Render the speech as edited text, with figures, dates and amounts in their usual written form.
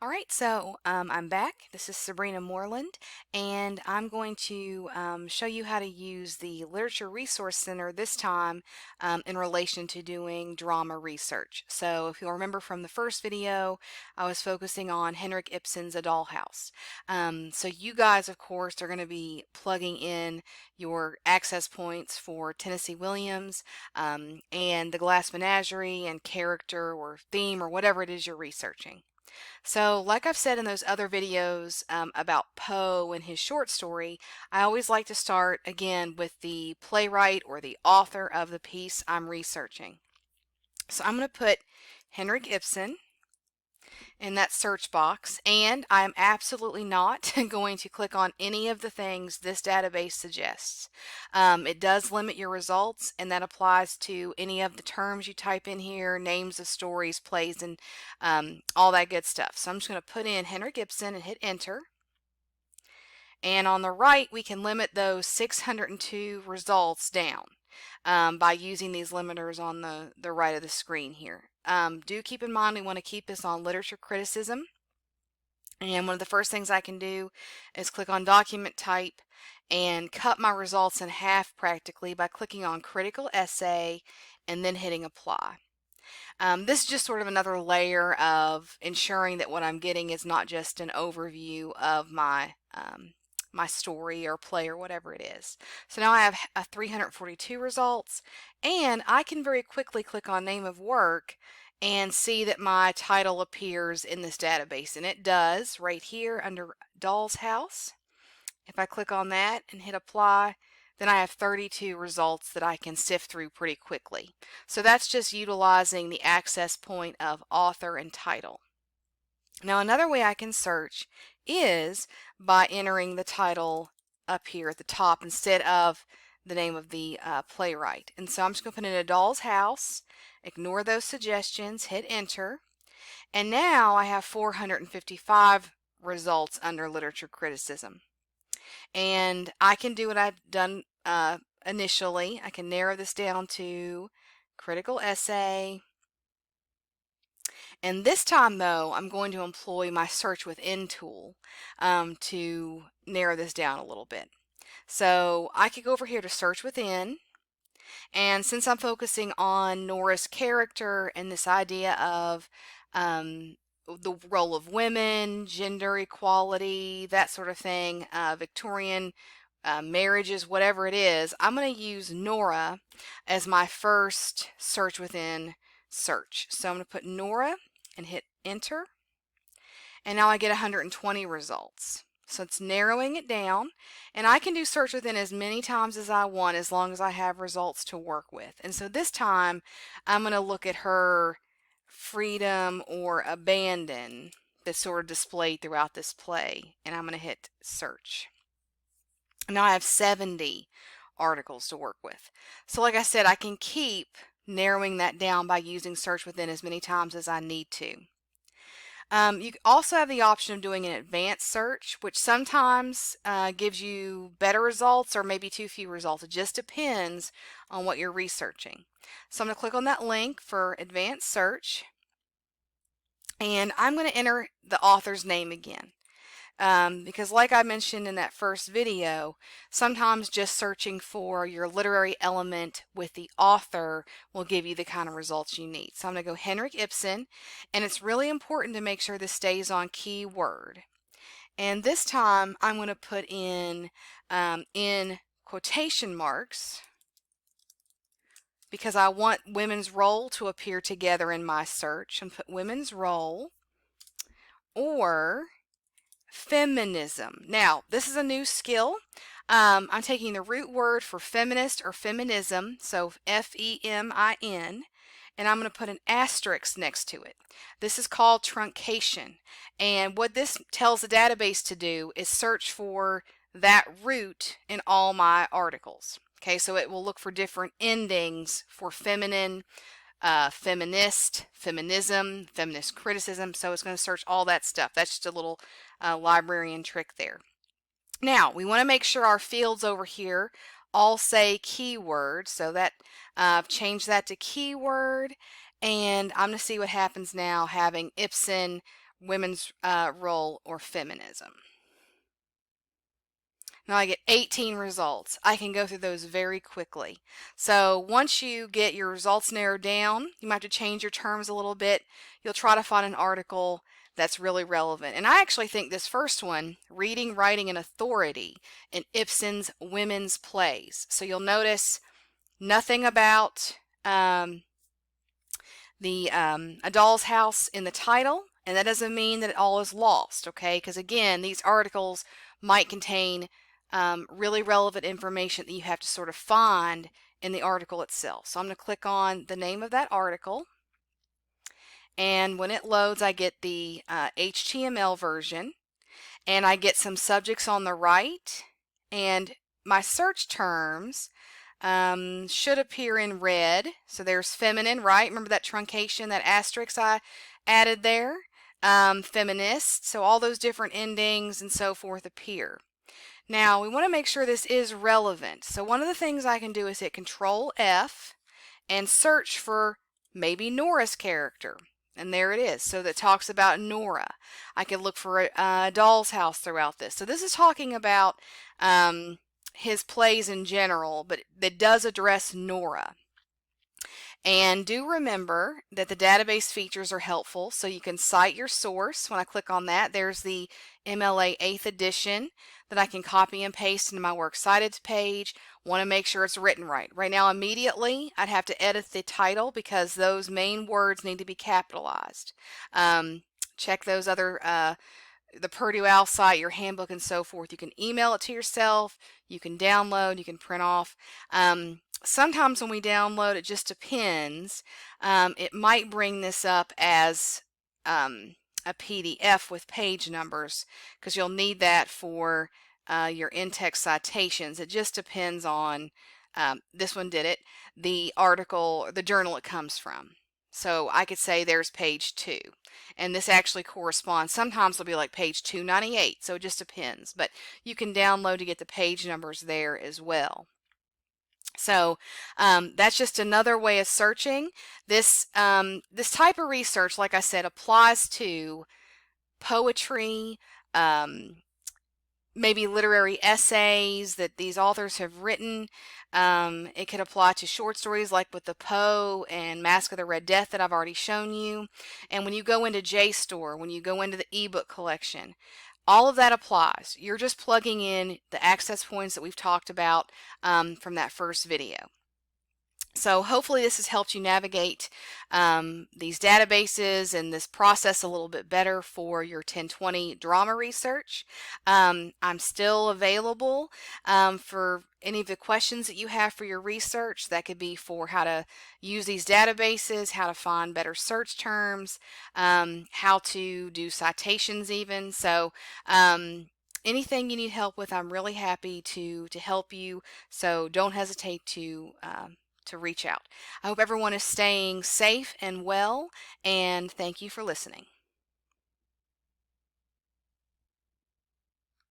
All right, so I'm back. This is Sabrina Moreland, and I'm going to show you how to use the Literature Resource Center this time in relation to doing drama research. So if you'll remember from the first video, I was focusing on Henrik Ibsen's A Doll House. So you guys, of course, are going to be plugging in your access points for Tennessee Williams and the Glass Menagerie and character or theme or whatever it is you're researching. So, like I've said in those other videos about Poe and his short story, I always like to start again with the playwright or the author of the piece I'm researching. So I'm going to put Henrik Ibsen in that search box, and I'm absolutely not going to click on any of the things this database suggests. It does limit your results, and that applies to any of the terms you type in here, names of stories, plays, and all that good stuff. So I'm just going to put in Henrik Ibsen and hit enter. And on the right, we can limit those 602 results down by using these limiters on the right of the screen here. Do keep in mind we want to keep this on literature criticism. And one of the first things I can do is click on document type and cut my results in half practically by clicking on critical essay and then hitting apply. This is just sort of another layer of ensuring that what I'm getting is not just an overview of my story or play or whatever it is. So now I have 342 results, and I can very quickly click on name of work and see that my title appears in this database, and it does right here under Doll's House. If I click on that and hit apply, then I have 32 results that I can sift through pretty quickly. So that's just utilizing the access point of author and title. Now another way I can search is by entering the title up here at the top instead of the name of the playwright. And so I'm just going to put in A Doll's House, ignore those suggestions, hit enter, and now I have 455 results under literature criticism. And I can do what I've done initially. I can narrow this down to critical essay. And this time, though, I'm going to employ my search within tool to narrow this down a little bit. So I could go over here to search within. And since I'm focusing on Nora's character and this idea of the role of women, gender equality, that sort of thing, Victorian marriages, whatever it is, I'm going to use Nora as my first search within search. So I'm going to put Nora and hit enter. And now I get 120 results. So it's narrowing it down, and I can do search within as many times as I want as long as I have results to work with. And so this time I'm going to look at her freedom or abandon that's sort of displayed throughout this play, and I'm going to hit search. Now I have 70 articles to work with. So like I said, I can keep narrowing that down by using search within as many times as I need to. You also have the option of doing an advanced search, which sometimes gives you better results or maybe too few results. It just depends on what you're researching. So I'm going to click on that link for advanced search, and I'm going to enter the author's name again. Because like I mentioned in that first video, sometimes just searching for your literary element with the author will give you the kind of results you need. So I'm going to go Henrik Ibsen, and it's really important to make sure this stays on keyword. And this time I'm going to put in quotation marks because I want women's role to appear together in my search, and put women's role or feminism. Now, this is a new skill. I'm taking the root word for feminist or feminism, so F-E-M-I-N, and I'm going to put an asterisk next to it. This is called truncation, and what this tells the database to do is search for that root in all my articles. Okay, so it will look for different endings for feminine, feminist, feminism, feminist criticism. So it's going to search all that stuff. That's just a little librarian trick there. Now, we want to make sure our fields over here all say keyword. So that I've changed that to keyword. And I'm going to see what happens now having Ibsen women's role or feminism. Now I get 18 results. I can go through those very quickly. So once you get your results narrowed down, you might have to change your terms a little bit. You'll try to find an article that's really relevant. And I actually think this first one, Reading, Writing, and Authority in Ibsen's Women's Plays. So you'll notice nothing about a doll's house in the title, and that doesn't mean that it all is lost, okay? Because again, these articles might contain really relevant information that you have to sort of find in the article itself. So I'm going to click on the name of that article, and when it loads, I get the HTML version, and I get some subjects on the right, and my search terms should appear in red. So there's feminine, right? Remember that truncation, that asterisk I added there? Feminist, so all those different endings and so forth appear. Now we want to make sure this is relevant. So one of the things I can do is hit Control F and search for maybe Nora's character. And there it is. So that talks about Nora. I could look for a doll's house throughout this. So this is talking about his plays in general, but that does address Nora. And do remember that the database features are helpful, so you can cite your source. When I click on that, there's the MLA 8th edition that I can copy and paste into my Works Cited page. Want to make sure it's written right. Right now, immediately, I'd have to edit the title because those main words need to be capitalized. Check those other the Purdue OWL site, your handbook, and so forth. You can email it to yourself, you can download, you can print off. Sometimes when we download, it just depends. It might bring this up as a PDF with page numbers because you'll need that for your in-text citations. It just depends on, this one did it, the article, the journal it comes from. So I could say there's page 2, and this actually corresponds. Sometimes it'll be like page 298, so it just depends. But you can download to get the page numbers there as well. So that's just another way of searching. This type of research, like I said, applies to poetry, maybe literary essays that these authors have written. It could apply to short stories like with the Poe and Mask of the Red Death that I've already shown you. And when you go into JSTOR, when you go into the ebook collection, all of that applies. You're just plugging in the access points that we've talked about from that first video. So hopefully this has helped you navigate these databases and this process a little bit better for your 1020 drama research. I'm still available for any of the questions that you have for your research. That could be for how to use these databases, how to find better search terms, how to do citations even. So anything you need help with, I'm really happy to help you. So don't hesitate to reach out. I hope everyone is staying safe and well, and thank you for listening.